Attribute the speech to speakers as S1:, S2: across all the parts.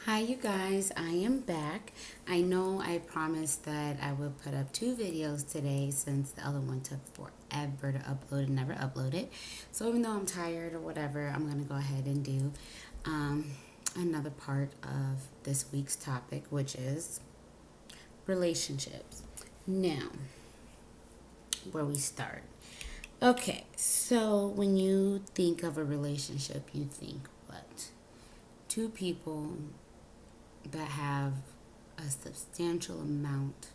S1: Hi, you guys. I am back. I know I promised that I would put up two videos today since the other one took forever to upload and never uploaded. So, even though I'm tired or whatever, I'm going to go ahead and do um, another part of this week's topic, which is relationships. Now, where we start. Okay, so when you think of a relationship, you think what? Two people that have a substantial amount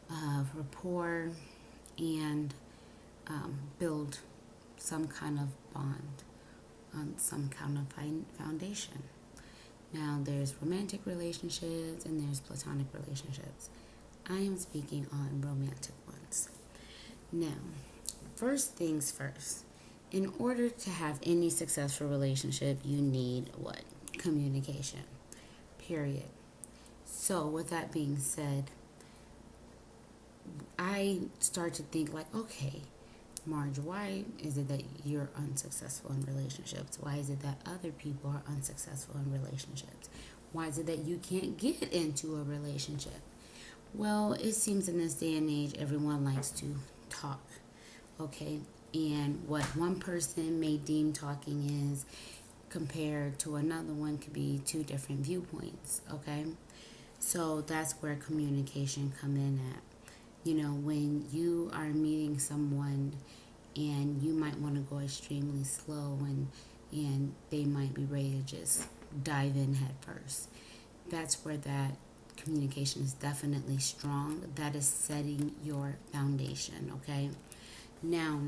S1: of rapport and build some kind of bond on some kind of foundation. Now, there's romantic relationships and there's platonic relationships. I am speaking on romantic ones. Now, first things first. In order to have any successful relationship, you need what? Communication. Period. So, with that being said, I start to think like, okay, Marge, why is it that you're unsuccessful in relationships? Why is it that other people are unsuccessful in relationships? Why is it that you can't get into a relationship? Well, it seems in this day and age, everyone likes to talk, okay? And what one person may deem talking is compared to another one could be two different viewpoints, okay? So that's where communication come in at. When you are meeting someone and you might want to go extremely slow and they might be ready to just dive in head first. That's where that communication is definitely strong. That is setting your foundation, okay? Now,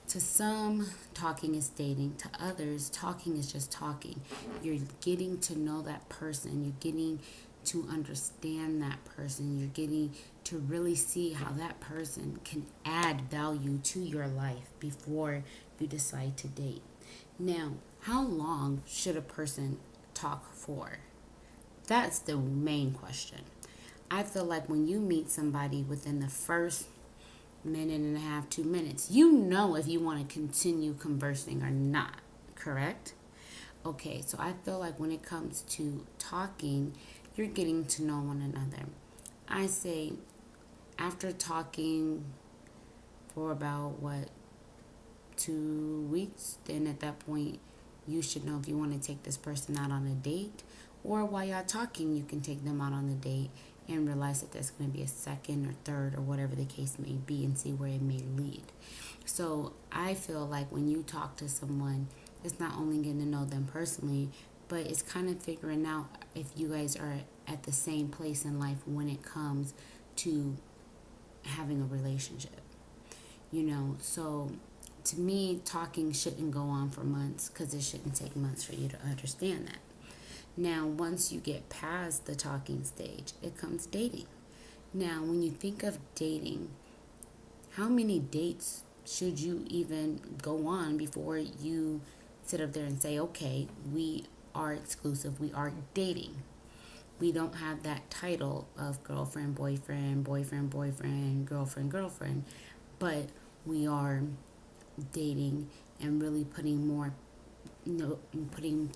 S1: to some, talking is dating. To others, talking is just talking. You're getting to know that person. You're getting to understand that person. You're getting to really see how that person can add value to your life before you decide to date. Now, how long should a person talk for? That's the main question. I feel like when you meet somebody within the first minute and a half, 2 minutes, you know if you want to continue conversing or not, correct? Okay, so I feel like when it comes to talking, you're getting to know one another. I say after talking for about 2 weeks, then at that point you should know if you want to take this person out on a date, or while y'all talking you can take them out on a date and realize that there's going to be a second or third or whatever the case may be and see where it may lead. So I feel like when you talk to someone, it's not only getting to know them personally, but it's kind of figuring out if you guys are at the same place in life when it comes to having a relationship. So to me, talking shouldn't go on for months because it shouldn't take months for you to understand that. Now, once you get past the talking stage, it comes dating. Now, when you think of dating, how many dates should you even go on before you sit up there and say, okay, we are exclusive, we are dating? We don't have that title of girlfriend, boyfriend, boyfriend, boyfriend, girlfriend, girlfriend, but we are dating and really putting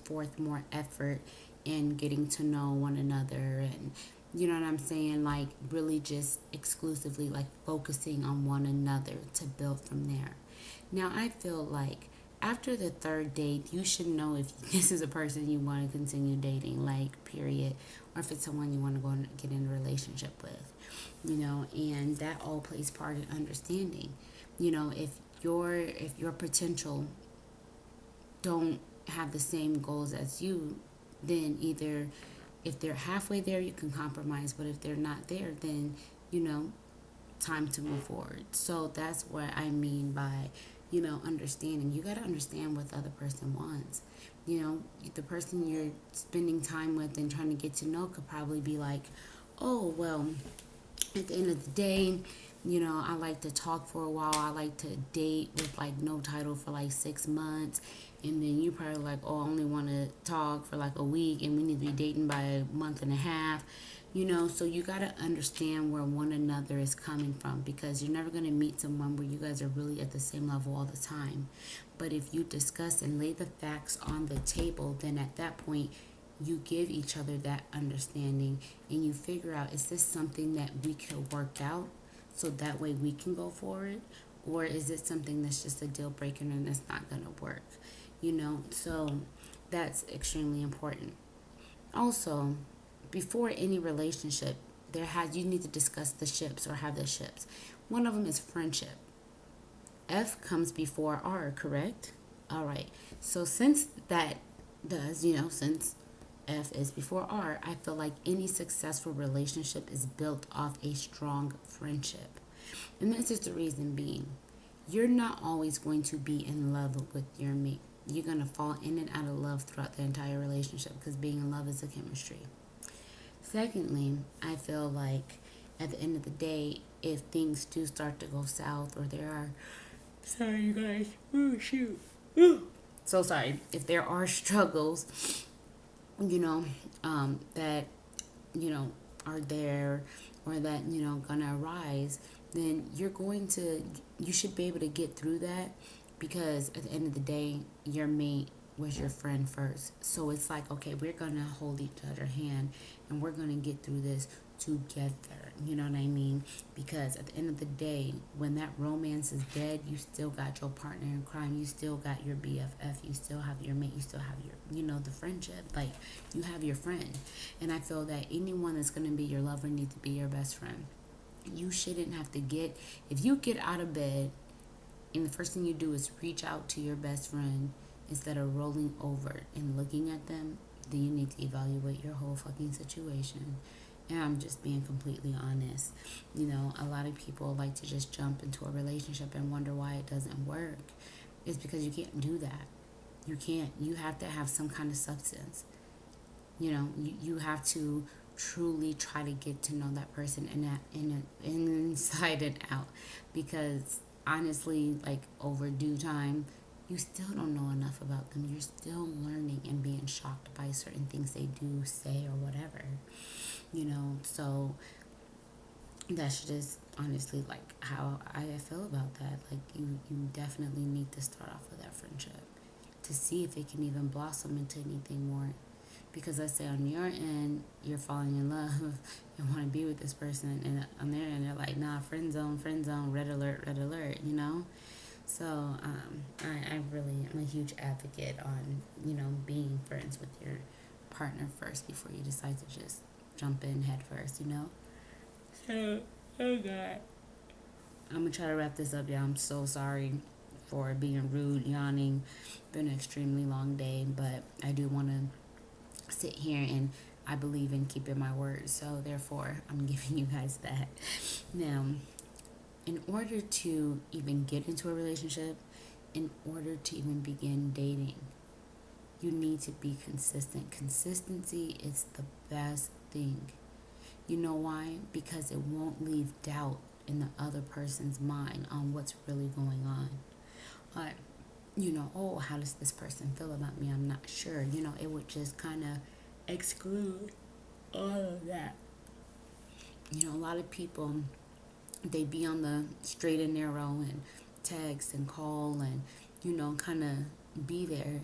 S1: forth more effort in getting to know one another, and you know what I'm saying, like really just exclusively like focusing on one another to build from there. Now I feel like after the third date you should know if this is a person you want to continue dating, like period, or if it's someone you want to go and get in a relationship with. And that all plays part in understanding. If your potential don't have the same goals as you, then either if they're halfway there, you can compromise, but if they're not there, then, time to move forward. So that's what I mean by, understanding. You got to understand what the other person wants. The person you're spending time with and trying to get to know could probably be like, oh, well, at the end of the day, I like to talk for a while. I like to date with like no title for like 6 months. And then you probably like, oh, I only want to talk for like a week and we need to be dating by a month and a half. So you got to understand where one another is coming from, because you're never going to meet someone where you guys are really at the same level all the time. But if you discuss and lay the facts on the table, then at that point, you give each other that understanding and you figure out, is this something that we could work out so that way we can go forward? Or is it something that's just a deal breaker and it's not going to work? So that's extremely important. Also, before any relationship, you need to discuss the ships or have the ships. One of them is friendship. F comes before R, correct? All right. So since that since F is before R, I feel like any successful relationship is built off a strong friendship. And this is the reason being, you're not always going to be in love with your mate. You're going to fall in and out of love throughout the entire relationship because being in love is a chemistry. Secondly, I feel like at the end of the day, if things do start to go south or there are, sorry, you guys, oh shoot, so sorry, if there are struggles, that, are there or that, gonna arise, then you should be able to get through that because at the end of the day, your mate was your friend first. So it's like, okay, we're gonna hold each other hand and we're gonna get through this together. You know what I mean? Because at the end of the day, when that romance is dead, you still got your partner in crime. You still got your BFF. You still have your mate. You still have your, the friendship. Like, you have your friend. And I feel that anyone that's going to be your lover needs to be your best friend. You shouldn't have to if you get out of bed and the first thing you do is reach out to your best friend instead of rolling over and looking at them, then you need to evaluate your whole fucking situation. And I'm just being completely honest. A lot of people like to just jump into a relationship and wonder why it doesn't work. It's because you can't do that. You can't. You have to have some kind of substance. You have to truly try to get to know that person inside and out. Because honestly, like over due time, you still don't know enough about them. You're still learning and being shocked by certain things they do, say, or whatever. So that's just honestly like how I feel about that. Like you definitely need to start off with that friendship to see if it can even blossom into anything more. Because let's say on your end, you're falling in love and want to be with this person, and on their end, they're like, nah, friend zone, red alert, So I really am a huge advocate on, being friends with your partner first before you decide to just jump in head first. So, oh God. I'm going to try to wrap this up, y'all. I'm so sorry for being rude, yawning. Been an extremely long day, but I do want to sit here and I believe in keeping my word. So, therefore, I'm giving you guys that. Now, in order to even get into a relationship, in order to even begin dating, you need to be consistent. Consistency is the best thing. You know why? Because it won't leave doubt in the other person's mind on what's really going on. Like, oh, how does this person feel about me? I'm not sure. It would just kind of exclude all of that. A lot of people, they be on the straight and narrow and text and call and, kind of be there.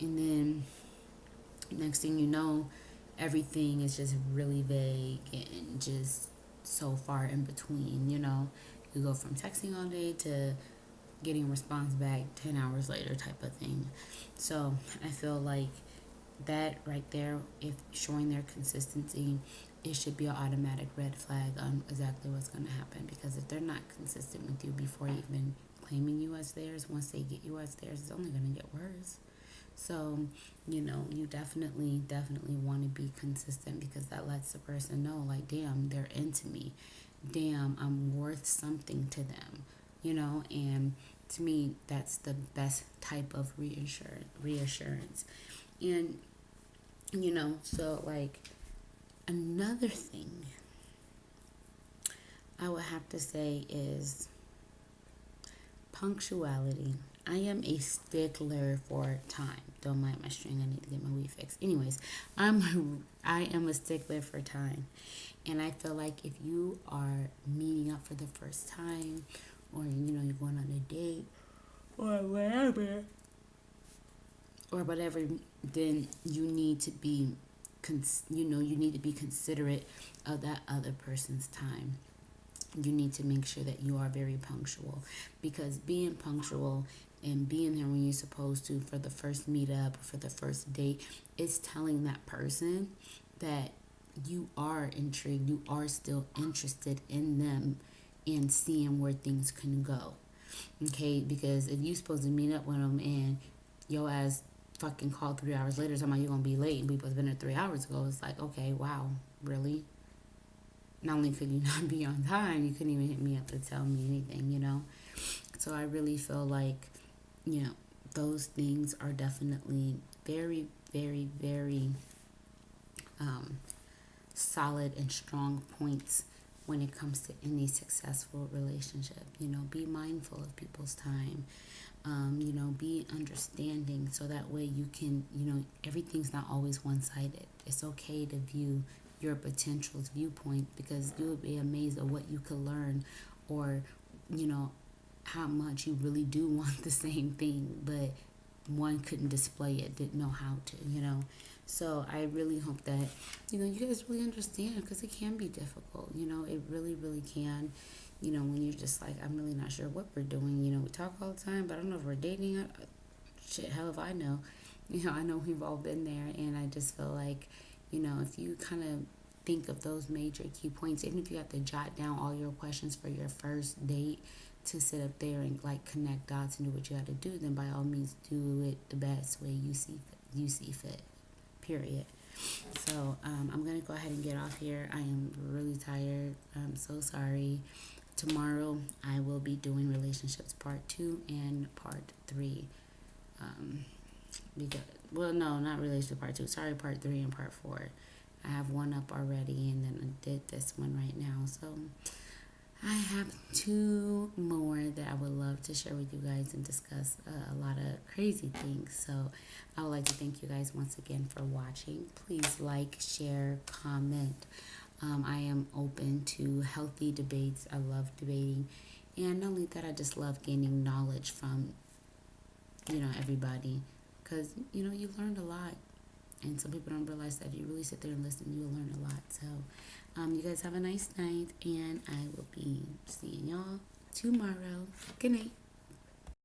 S1: And then next thing you know, everything is just really vague and just so far in between. You go from texting all day to getting a response back 10 hours later type of thing. So I feel like that right there, if showing their consistency, it should be an automatic red flag on exactly what's going to happen. Because if they're not consistent with you before even claiming you as theirs, once they get you as theirs, it's only going to get worse. So, you definitely want to be consistent because that lets the person know, like, damn, they're into me. Damn, I'm worth something to them, and to me, that's the best type of reassurance. And, so, like, another thing I would have to say is punctuality. I am a stickler for time. Don't mind my string. I need to get my weave fixed. Anyways, I am a stickler for time, and I feel like if you are meeting up for the first time, or you're going on a date, or whatever, then you need to be you need to be considerate of that other person's time. You need to make sure that you are very punctual, because being punctual and being there when you're supposed to for the first meetup or for the first date is telling that person that you are intrigued, you are still interested in them and seeing where things can go. Okay, because if you're supposed to meet up with them and your ass fucking called 3 hours later talking about you're gonna be late and we supposed to been there 3 hours ago, it's like, okay, wow, really? Not only could you not be on time, you couldn't even hit me up to tell me anything. So I really feel like, those things are definitely very, very, very solid and strong points when it comes to any successful relationship. Be mindful of people's time. Be understanding so that way you can, everything's not always one-sided. It's okay to view your potential's viewpoint, because you would be amazed at what you could learn, or, how much you really do want the same thing, but one couldn't display it, didn't know how to. So I really hope that, you guys really understand, because it can be difficult. It really, really can. When you're just like, I'm really not sure what we're doing. We talk all the time, but I don't know if we're dating. Shit, hell if I know. I know we've all been there, and I just feel like, if you kind of think of those major key points, even if you have to jot down all your questions for your first date to sit up there and like connect dots and do what you got to do, then by all means do it the best way you see fit. Period. So I'm gonna go ahead and get off here. I am really tired. I'm so sorry. Tomorrow I will be doing relationships part 2 and part 3. Because, well, no, not relationship part 2. Sorry, part 3 and part 4. I have one up already, and then I did this one right now. So I have 2 more that I would love to share with you guys and discuss a lot of crazy things. So I would like to thank you guys once again for watching. Please like, share, comment. I am open to healthy debates. I love debating. And not only that, I just love gaining knowledge from, everybody. Because, you learned a lot. And some people don't realize that if you really sit there and listen, you'll learn a lot. So you guys have a nice night, and I will be seeing y'all tomorrow. Good night.